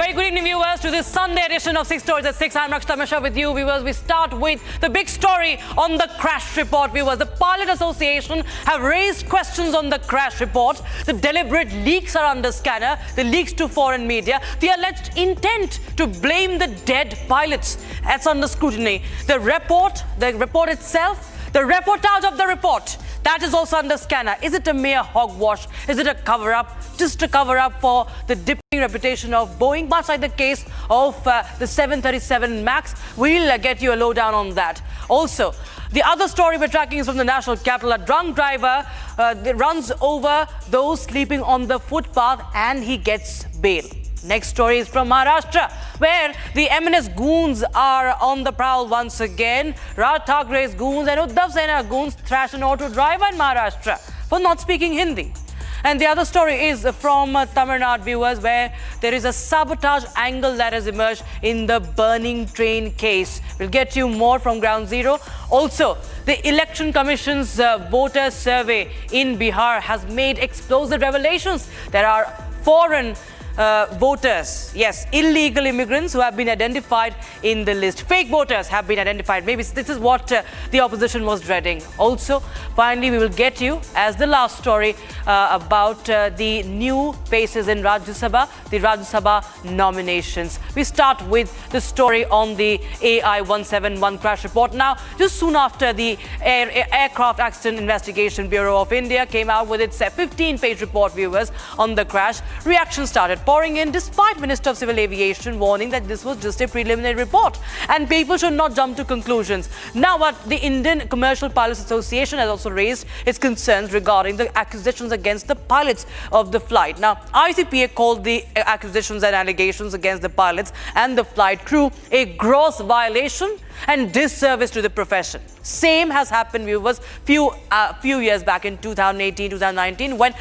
Very good evening, viewers, to this Sunday edition of 6 Stories at 6. I'm Rakshita Mishra with you, viewers. We start with the big story on the crash report, viewers. The Pilot Association have raised questions on the crash report. The deliberate leaks are under scanner, the leaks to foreign media, the alleged intent to blame the dead pilots. That's under scrutiny. The report itself, the reportage of the report, that is also under scanner. Is it a mere hogwash? Is it a cover-up? Just a cover-up for the dipping reputation of Boeing, much like the case of the 737 MAX. We'll get you a lowdown on that. Also, the other story we're tracking is from the national capital. A drunk driver runs over those sleeping on the footpath and he gets bail. Next story is from Maharashtra, where the MNS goons are on the prowl once again. Raj Thakre's goons and Uddhav Sena goons thrashed an auto driver in Maharashtra for not speaking Hindi. And the other story is from Tamil Nadu, viewers, where there is a sabotage angle that has emerged in the burning train case. We'll get you more from Ground Zero. Also, the Election Commission's voter survey in Bihar has made explosive revelations. There are foreign voters, yes, illegal immigrants who have been identified in the list. Fake voters have been identified. Maybe this is what the opposition was dreading. Also, finally, we will get you, as the last story, about the new faces in Rajya Sabha, the Rajya Sabha nominations. We start with the story on the AI 171 crash report. Now, just soon after the Aircraft Accident Investigation Bureau of India came out with its 15-page report, viewers, on the crash, reactions started pouring in, despite Minister of Civil Aviation warning that this was just a preliminary report and people should not jump to conclusions. Now, what the Indian Commercial Pilots Association has also raised its concerns regarding the accusations against the pilots of the flight. Now, ICPA called the accusations and allegations against the pilots and the flight crew a gross violation and disservice to the profession. Same has happened, viewers, few years back in 2018, 2019, when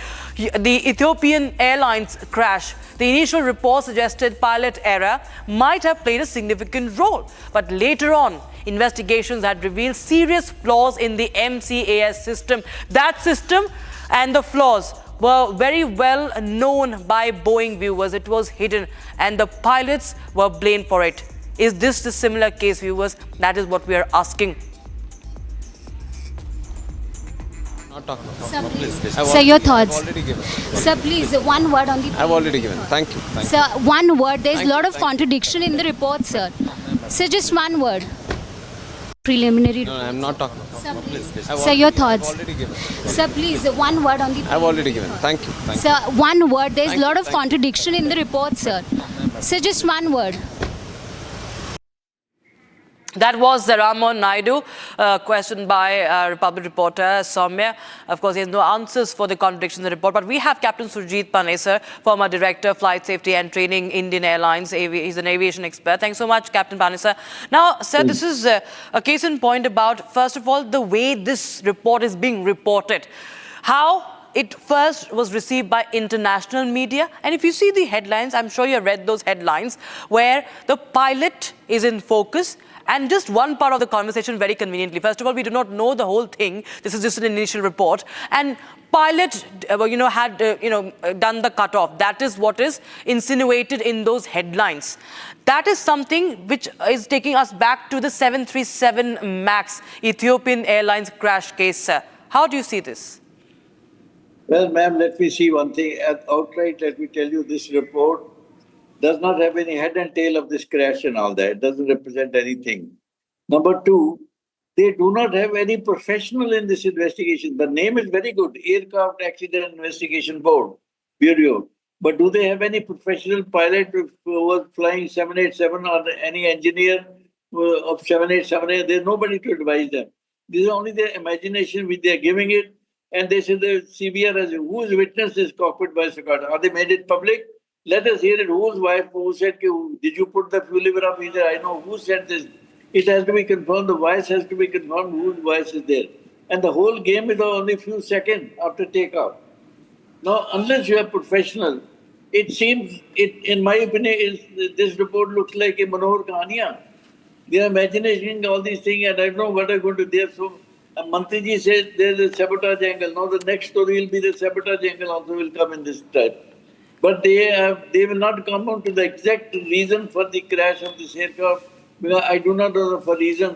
the Ethiopian Airlines crash. The initial report suggested pilot error might have played a significant role, but later on, investigations had revealed serious flaws in the MCAS system. That system and the flaws were very well known by Boeing, viewers. It was hidden and the pilots were blamed for it. Is this the similar case, viewers? That is what we are asking. Not talk about. Sir, Please. Sir, your thoughts. I've already given. Sir, please, one word on the... I've already given. Thank you. Sir, one word. There's a lot of contradiction in the report, sir. Sir, just one word. Preliminary... No, I'm not talking about. Sir, please. I've Sir, your thoughts. I've already given. Sir, please, one word on the... I've already given. Thank you. Sir, one word. There's a Thank lot you. of contradiction in the report, sir. Sir, just one word. That was the Ramon Naidu, questioned by Republic reporter Soumya. Of course, he has no answers for the contradictions in the report, but we have Captain Surjit Pane, sir, former Director, Flight Safety and Training, Indian Airlines. He's an aviation expert. Thanks so much, Captain Pane, sir. Now, sir, this is a case in point about, first of all, the way this report is being reported. How it first was received by international media. And if you see the headlines, I'm sure you read those headlines, where the pilot is in focus. And just one part of the conversation very conveniently. First of all, we do not know the whole thing. This is just an initial report. And pilot, had, done the cutoff. That is what is insinuated in those headlines. That is something which is taking us back to the 737 MAX Ethiopian Airlines crash case, sir. How do you see this? Well, ma'am, let me see one thing. Outright, let me tell you, this report does not have any head and tail of this crash and all that. It doesn't represent anything. Number two, they do not have any professional in this investigation. The name is very good, Aircraft Accident Investigation Board, Bureau. But do they have any professional pilot who was flying 787 or any engineer of 787? There's nobody to advise them. This is only their imagination which they're giving it. And they say the CBR has, whose witness is cockpit by Calcutta? Are they made it public? Let us hear it. Whose wife, who said, did you put the fuel lever up? He said, I know. Who said this? It has to be confirmed. The voice has to be confirmed whose voice is there. And the whole game is only a few seconds after takeoff. Now, unless you are professional, it seems, in my opinion, this report looks like a Manohar Kahaniya. They are imagining all these things, and I don't know what are going to do. So, Mantriji said there's a sabotage angle. Now, the next story will be the sabotage angle also will come in this type. But they will not come on to the exact reason for the crash of this aircraft. Because I do not know for reason.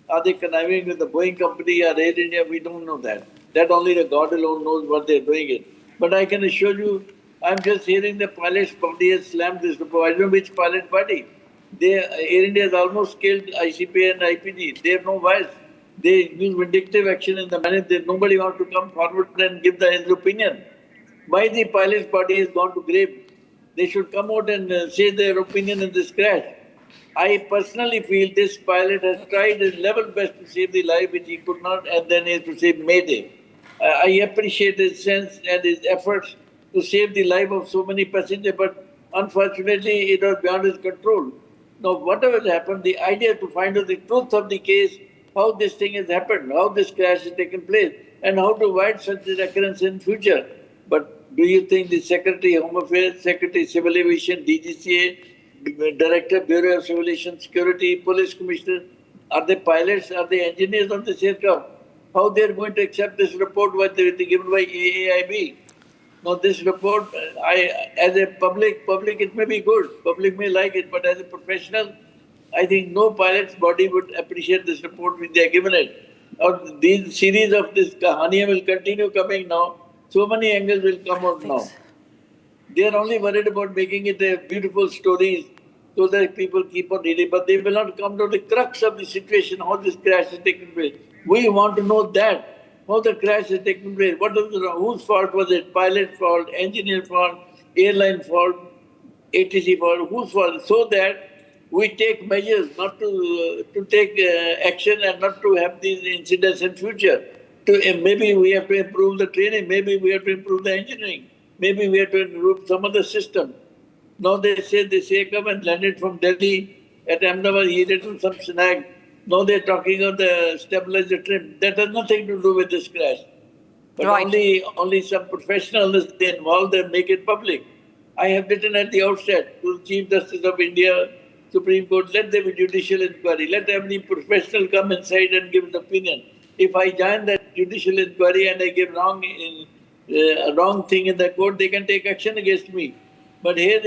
Are they conniving with the Boeing company or Air India? We don't know that. That only the God alone knows what they're doing it. But I can assure you, I'm just hearing the pilot's body has slammed this report. I don't know which pilot body. Air India has almost killed ICP and IPG. They have no voice. They use vindictive action in the manner that nobody wants to come forward and give his opinion. Why the pilot's body has gone to grave? They should come out and say their opinion in this crash. I personally feel this pilot has tried his level best to save the life which he could not, and then he has to save Mayday. I appreciate his sense and his efforts to save the life of so many passengers, but unfortunately it was beyond his control. Now, whatever happened, the idea to find out the truth of the case, how this thing has happened, how this crash has taken place, and how to avoid such an occurrence in future. But do you think the Secretary of Home Affairs, Secretary of Civil Aviation, DGCA, Director, Bureau of Civil Aviation Security, Police Commissioner, are they pilots, are they engineers on this aircraft? How they are going to accept this report given by AAIB? Now this report, as a public, it may be good, public may like it, but as a professional, I think no pilot's body would appreciate this report which they are given it. Or these series of this kahaniya will continue coming now. So many angles will come out now. They are only worried about making it a beautiful stories so that people keep on reading, but they will not come to the crux of the situation, how this crash has taken place. We want to know that, how the crash has taken place. Whose fault was it? Pilot fault, engineer fault, airline fault, ATC fault, whose fault? So that we take measures not to take action and not to have these incidents in future. Maybe we have to improve the training, maybe we have to improve the engineering, maybe we have to improve some other system. Now they say come and landed from Delhi at Ahmedabad, he did some snag. Now they're talking of the stabilizer trim. That has nothing to do with this crash. But Right. only some professionals they involved and make it public. I have written at the outset to the Chief Justice of India, Supreme Court, let there be judicial inquiry. Let every professional come inside and give his opinion. If I join that judicial inquiry and I give wrong thing in the court, they can take action against me. But here,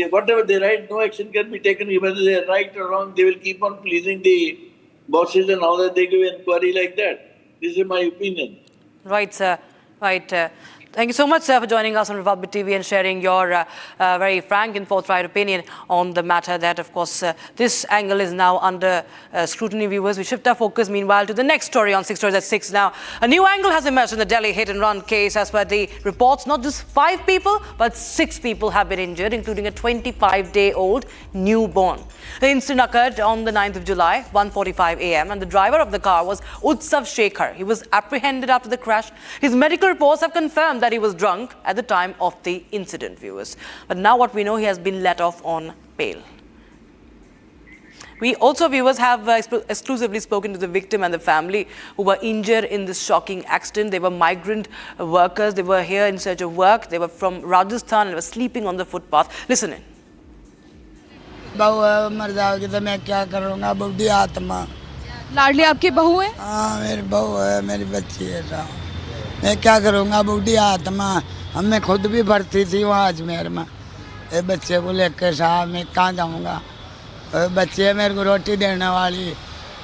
whatever they write, no action can be taken. Whether they are right or wrong, they will keep on pleasing the bosses and all that. They give inquiry like that. This is my opinion. Right, sir. Right. Thank you so much, sir, for joining us on Republic TV and sharing your very frank and forthright opinion on the matter that, of course, this angle is now under scrutiny, viewers. We shift our focus, meanwhile, to the next story on 6 Stories at 6 now. A new angle has emerged in the Delhi hit-and-run case. As per the reports, not just 5 people, but 6 people have been injured, including a 25-day-old newborn. The incident occurred on the 9th of July, 1:45 a.m., and the driver of the car was Utsav Shekhar. He was apprehended after the crash. His medical reports have confirmed that he was drunk at the time of the incident, viewers. But now what we know, he has been let off on bail. We also, viewers, have exclusively spoken to the victim and the family who were injured in this shocking accident. They were migrant workers. They were here in search of work. They were from Rajasthan and were sleeping on the footpath. Listen in. बहू मर जाओगी तो मैं क्या करूँगा बुढ़ी आत्मा लाडली आपकी बहू है? हाँ मेरी बहू है मेरी बच्ची है साहब मैं क्या करूँगा बुढ़ी आत्मा हम मैं खुद भी भर्ती थी वहाँ अजमेर में ये बच्चे को लेकर साहब मैं कहाँ जाऊँगा बच्चे मेरे को रोटी देने वाली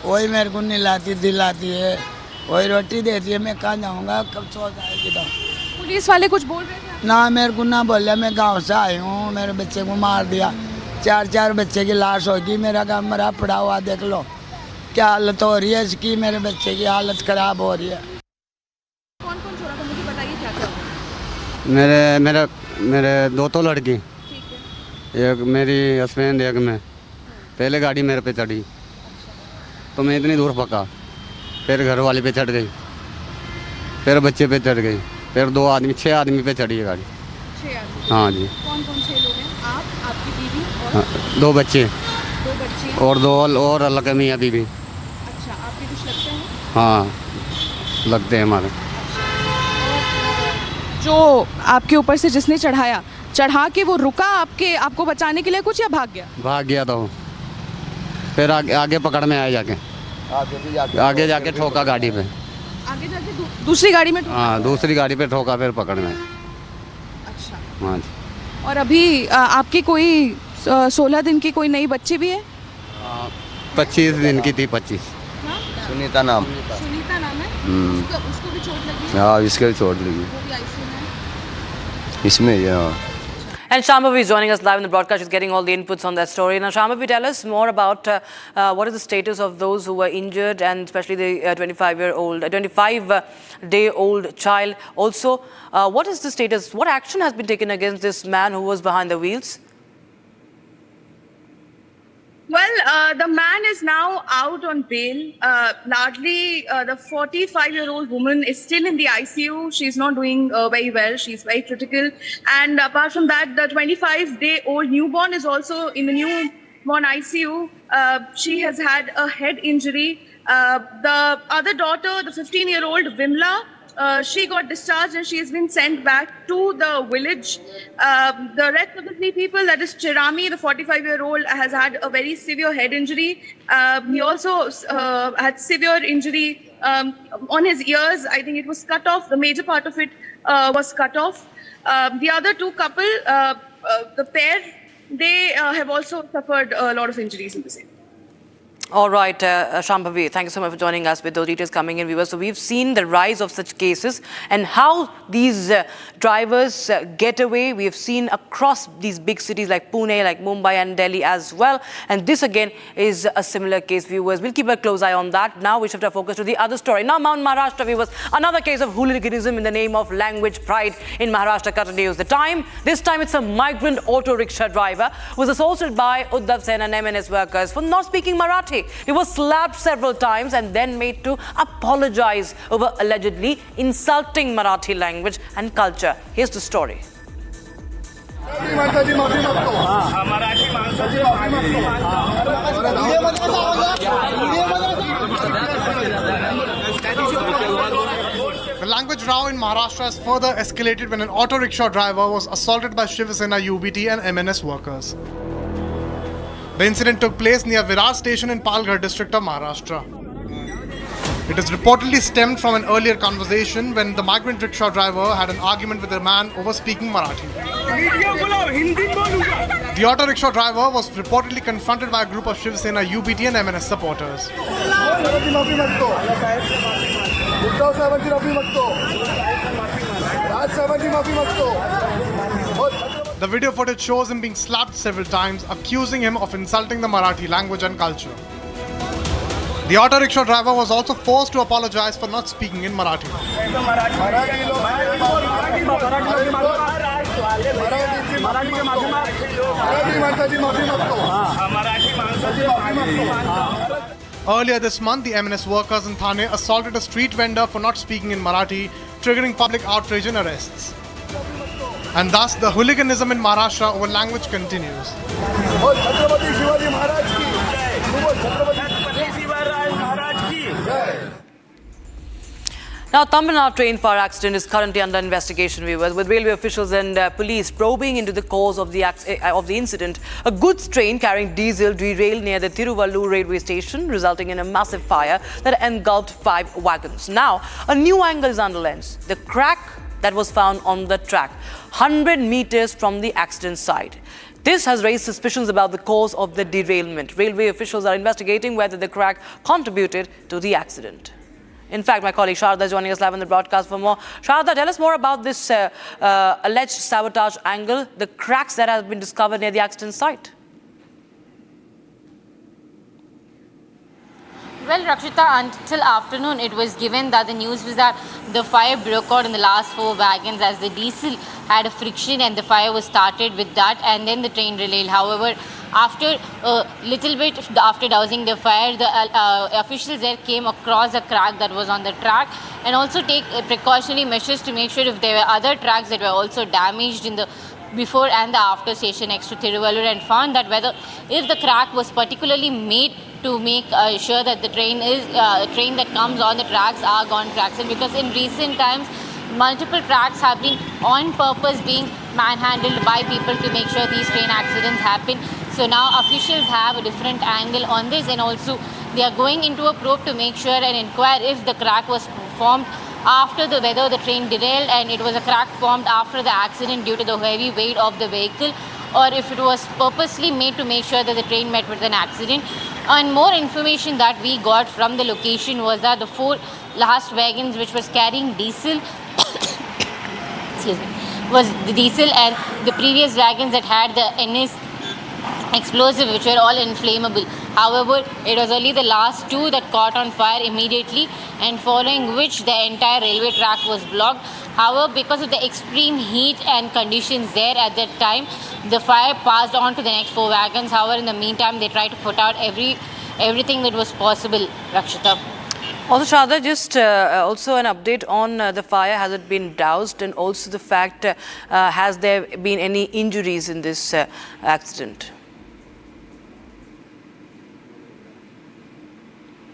वही मेरे को नहलाती दिलाती है वही रोटी देती है मैं कहाँ जाऊँगा कब सो जाएगी तो पुलिस वाले कुछ बोल रहे थे? ना मेरे को ना बोला मैं गाँव से आई हूँ मेरे बच्चे को मार दिया 4 बच्चे की लाश होगी मेरा काम मरा पड़ा हुआ देख लो क्या हालत हो रही है इसकी मेरे बच्चे की हालत खराब हो रही है कौन कौन छोड़ा था मुझे बताइए क्या क्या हुआ? मेरे 2 तो लड़की ठीक है। एक मेरी हस्बैंड एक मैं पहले गाड़ी मेरे पे चढ़ी तो मैं इतनी दूर पका फिर घर वाले पे चढ़ गई फिर बच्चे पे चढ़ गई फिर 6 आदमी पे चढ़ी है गाड़ी 6 आदमी? हाँ जी। कौन कौन 6 लोग हैं? आप, आपकी बीवी और हाँ, 2 बच्चे 2 बच्चे और 2 और अलग मियाँ बीवी। अच्छा, आपके कुछ लगते हैं? हाँ लगते हैं हमारे। जो आपके ऊपर से जिसने चढ़ा के वो रुका आपको बचाने के लिए कुछ या भाग गया? भाग गया था वो फिर आगे पकड़ में आया जाके आगे जाके ठोका गाड़ी पे आगे जाके दूसरी गाड़ी में ठोका? हाँ दूसरी गाड़ी पे ठोका फिर पकड़ में। अच्छा। हाँ जी। और अभी आपकी कोई 16 दिन की कोई नई बच्ची भी है? 25 दिन की थी, 25। सुनीता नाम। सुनीता नाम है। उसको भी चोट लगी? हाँ, इसके भी चोट लगी। वो भी ICU में है? इसमें ही है, हाँ। And Shambhavi is joining us live in the broadcast. She's getting all the inputs on that story. Now, Shambhavi, tell us more about what is the status of those who were injured, and especially the 25-day-old child. Also, what is the status? What action has been taken against this man who was behind the wheels? Well, the man is now out on bail. Largely, the 45-year-old woman is still in the ICU. She's not doing very well. She's very critical. And apart from that, the 25-day-old newborn is also in the newborn ICU. She has had a head injury. The other daughter, the 15-year-old Vimla, she got discharged and she has been sent back to the village. The rest of the 3 people, that is Chirami, the 45-year-old, has had a very severe head injury. He also had severe injury on his ears. I think it was cut off. The major part of it was cut off. The other 2 couple, the pair, they have also suffered a lot of injuries in the same. All right, Shambhavi, thank you so much for joining us with those details coming in, viewers. So we've seen the rise of such cases and how these drivers get away. We have seen across these big cities like Pune, like Mumbai and Delhi as well. And this again is a similar case, viewers. We'll keep a close eye on that. Now we shift our focus to the other story. Now, Mount Maharashtra, viewers, another case of hooliganism in the name of language pride in Maharashtra continues. This time it's a migrant auto rickshaw driver who was assaulted by Uddhav Sen and MNS workers for not speaking Marathi. He was slapped several times and then made to apologize over allegedly insulting Marathi language and culture. Here's the story. The language row in Maharashtra has further escalated when an auto rickshaw driver was assaulted by Shiv Sena UBT and MNS workers. The incident took place near Virar station in Palghar district of Maharashtra. It has reportedly stemmed from an earlier conversation when the migrant rickshaw driver had an argument with a man over speaking Marathi. The auto rickshaw driver was reportedly confronted by a group of Shiv Sena UBT and MNS supporters. The video footage shows him being slapped several times, accusing him of insulting the Marathi language and culture. The auto rickshaw driver was also forced to apologize for not speaking in Marathi. Earlier this month, the MNS workers in Thane assaulted a street vendor for not speaking in Marathi, triggering public outrage and arrests. And thus, the hooliganism in Maharashtra over language continues. Now, Tamil Nadu train fire accident is currently under investigation, viewers, with railway officials and police probing into the cause of the incident. A goods train carrying diesel derailed near the Tiruvallur railway station, resulting in a massive fire that engulfed 5 wagons. Now, a new angle is under lens. The crack that was found on the track, 100 meters from the accident site. This has raised suspicions about the cause of the derailment. Railway officials are investigating whether the crack contributed to the accident. In fact, my colleague Sharda is joining us live on the broadcast for more. Sharda, tell us more about this alleged sabotage angle, the cracks that have been discovered near the accident site. Well, Rakshita, until afternoon, it was given that the news was that the fire broke out in the last 4 wagons as the diesel had a friction and the fire was started with that, and then the train derailed. However, after a little bit after dousing the fire, the officials there came across a crack that was on the track and also take precautionary measures to make sure if there were other tracks that were also damaged in the before and the after station next to Tiruvallur, and found that if the crack was particularly made to make sure that the train that comes on the tracks are gone cracks, and because in recent times multiple tracks have been on purpose being manhandled by people to make sure these train accidents happen. So now officials have a different angle on this, and also they are going into a probe to make sure and inquire if the crack was formed after whether the train derailed and it was a crack formed after the accident due to the heavy weight of the vehicle, or if it was purposely made to make sure that the train met with an accident. And more information that we got from the location was that the 4 last wagons which was carrying diesel was the diesel, and the previous wagons that had the NS explosive, which were all inflammable. However, it was only the last 2 that caught on fire immediately, and following which the entire railway track was blocked. However, because of the extreme heat and conditions there at that time, the fire passed on to the next 4 wagons. However, in the meantime, they tried to put out everything that was possible, Rakshita. Also, Shada, just also an update on the fire. Has it been doused? And also the fact, has there been any injuries in this accident?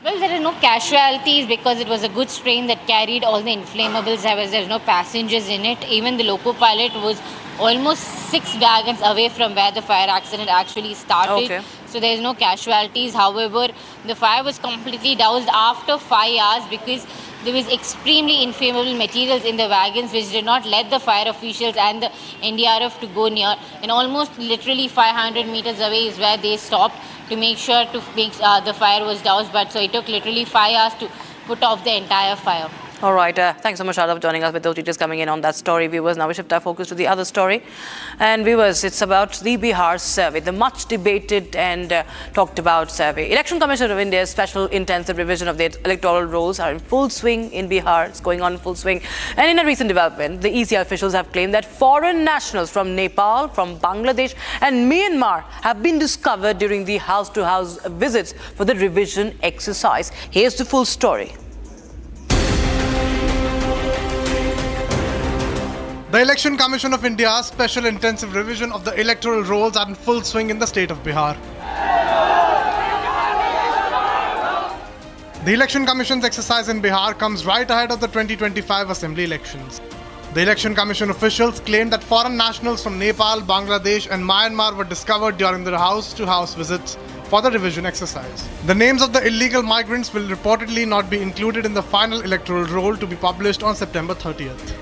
Well, there are no casualties because it was a goods train that carried all the inflammables. There's no passengers in it. Even the loco pilot was almost 6 wagons away from where the fire accident actually started. Okay. So there's no casualties. However, the fire was completely doused after 5 hours because there was extremely inflammable materials in the wagons which did not let the fire officials and the NDRF to go near. And almost literally 500 meters away is where they stopped to make sure to make the fire was doused. But so it took literally 5 hours to put off the entire fire. All right. Thanks so much, Arnab, for joining us with those details coming in on that story, viewers. Now we shift our focus to the other story. And viewers, it's about the Bihar survey, the much debated and talked about survey. Election Commission of India's special intensive revision of the electoral rolls are in full swing in Bihar. It's going on in full swing. And in a recent development, the ECI officials have claimed that foreign nationals from Nepal, from Bangladesh and Myanmar have been discovered during the house-to-house visits for the revision exercise. Here's the full story. The Election Commission of India's special intensive revision of the electoral rolls are in full swing in the state of Bihar. The Election Commission's exercise in Bihar comes right ahead of the 2025 assembly elections. The Election Commission officials claimed that foreign nationals from Nepal, Bangladesh and Myanmar were discovered during their house-to-house visits for the revision exercise. The names of the illegal migrants will reportedly not be included in the final electoral roll to be published on September 30th.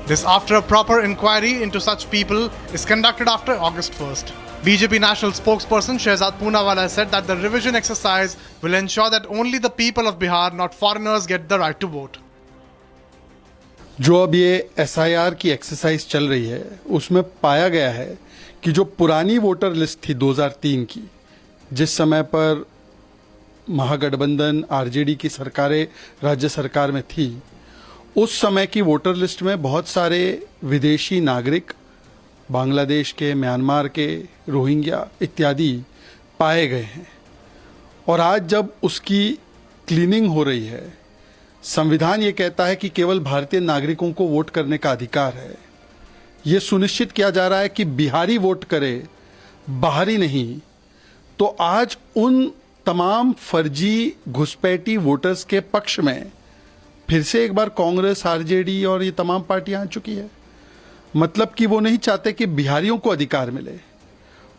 This after a proper inquiry into such people is conducted after August 1st. BJP national spokesperson Shehzad Poonawala said that the revision exercise will ensure that only the people of Bihar, not foreigners, get the right to vote. जो अब ये SIR की exercise चल रही है उसमें पाया गया है कि जो पुरानी वोटर लिस्ट थी 2003 की, जिस समय पर महागठबंधन आरजेडी की सरकारें राज्य सरकार में थी, उस समय की वोटर लिस्ट में बहुत सारे विदेशी नागरिक बांग्लादेश के, म्यांमार के, रोहिंग्या इत्यादि पाए गए हैं। और आज जब उसकी क्लीनिंग हो रही है, संविधान ये कहता है कि केवल भारतीय नागरिकों को वोट करने का अधिकार है। ये सुनिश्चित किया जा रहा है कि बिहारी वोट करे, बाहरी नहीं। तो आज उन तमाम फर्जी घुसपैठी वोटर्स के पक्ष में फिर से एक बार कांग्रेस, आरजेडी और ये तमाम पार्टियां आ चुकी है। मतलब कि वो नहीं चाहते कि बिहारियों को अधिकार मिले।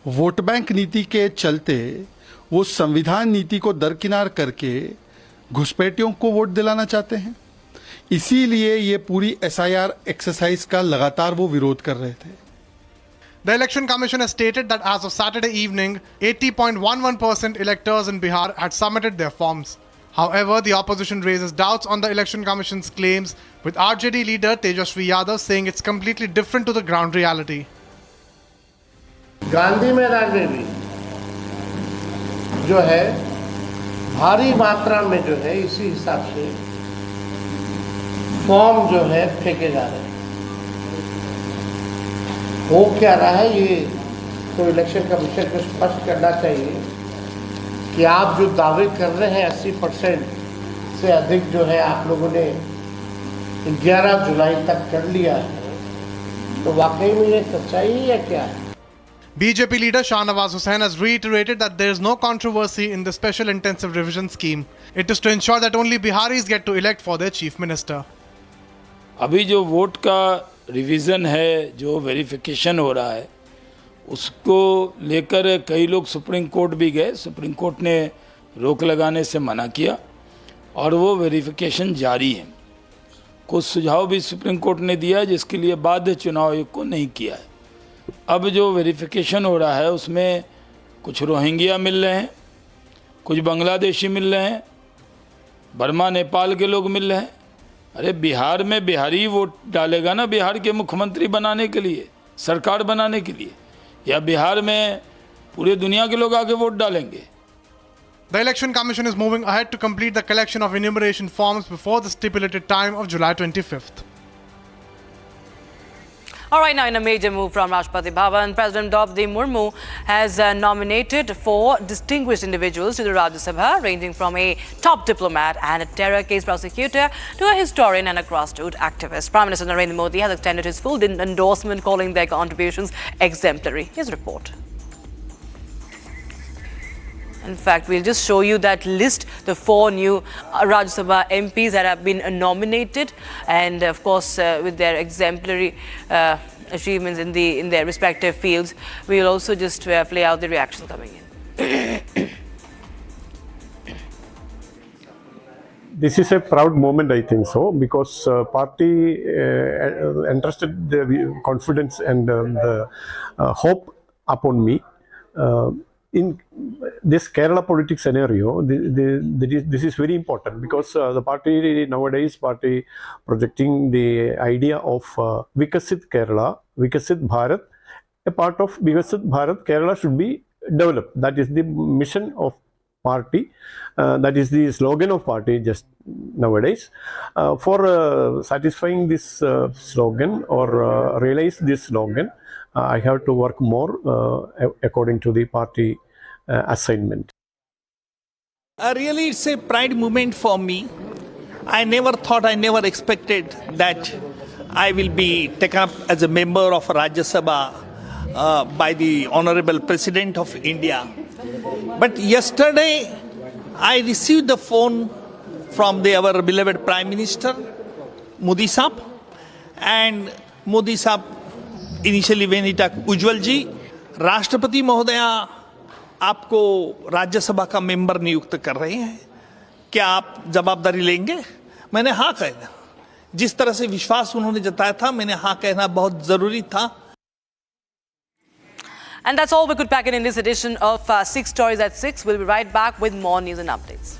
वोट बैंक नीति के चलते वो संविधान नीति को दरकिनार करके घुसपैठियों को वोट दिलाना चाहते हैं। इसीलिए ये पूरी SIR एक्सरसाइज का लगातार वो विरोध कर रहे थे। The Election Commission has stated that as of Saturday evening, 80.11% electors in Bihar had submitted their forms. However, the opposition raises doubts on the Election Commission's claims, with RJD leader Tejasvi Yadav saying it's completely different to the ground reality. Gandhi मैदान में भी जो है भारी मात्रा में जो है इसी हिसाब से फॉर्म जो है फेंके जा रहे हैं। हो क्या रहा है ये तो इलेक्शन कमीशन को स्पष्ट करना चाहिए कि आप जो दावे कर रहे हैं 80% से अधिक जो है आप लोगों ने 11 जुलाई तक कर लिया है, तो वाकई में ये सच्चाई है या क्या है? BJP leader Shahnawaz Hussain has reiterated that there is no controversy in the special intensive revision scheme. It is to ensure that only Biharis get to elect for their chief minister. अभी जो vote का revision है, जो verification हो रहा है, उसको लेकर कई लोग सुप्रीम कोर्ट भी गए। सुप्रीम कोर्ट ने रोक लगाने से मना किया और वो वेरिफिकेशन जारी है। कुछ सुझाव भी सुप्रीम कोर्ट ने दिया है जिसके लिए बाध्य चुनाव आयोग को नहीं किया है। अब जो वेरिफिकेशन हो रहा है उसमें कुछ रोहिंग्या मिल रहे हैं, कुछ बांग्लादेशी मिल रहे हैं, बर्मा नेपाल के लोग मिल रहे हैं। अरे बिहार में बिहारी वोट डालेगा ना बिहार के मुख्यमंत्री बनाने के लिए, सरकार बनाने के लिए, या बिहार में पूरे दुनिया के लोग आके वोट डालेंगे? The Election Commission is moving ahead to complete the collection of enumeration forms before the stipulated time of July 25th. All right, now in a major move from Rashtrapati Bhavan, President Draupadi Murmu has nominated 4 distinguished individuals to the Rajya Sabha, ranging from a top diplomat and a terror case prosecutor to a historian and a grassroots activist. Prime Minister Narendra Modi has extended his full endorsement, calling their contributions exemplary. His report. In fact, we'll just show you that list, the 4 new Rajya Sabha MPs that have been nominated, and of course with their exemplary achievements in their respective fields. We'll also just play out the reactions coming in. This is a proud moment, I think so, because party entrusted the confidence and the hope upon me. In this Kerala politics scenario, this is very important because the party nowadays projecting the idea of Vikasit Kerala, Vikasit Bharat. A part of Vikasit Bharat, Kerala should be developed. That is the mission of party. That is the slogan of party just nowadays. For satisfying this slogan or realize this slogan, I have to work more according to the party assignment. Really, it's a pride moment for me. I never expected that I will be taken up as a member of Rajya Sabha by the Honorable President of India. But yesterday, I received the phone from our beloved Prime Minister, Modi Saab, and Modi Saab initially when he talked, Ujjwal ji, राष्ट्रपति महोदया आपको राज्यसभा का member नियुक्त कर रहे हैं, क्या आप जवाबदारी लेंगे? मैंने हाँ कह दिया। जिस तरह से विश्वास उन्होंने जताया था, मैंने हाँ कहना बहुत जरूरी था। And that's all we could pack in this edition of 6 Stories at 6. We'll be right back with more news and updates.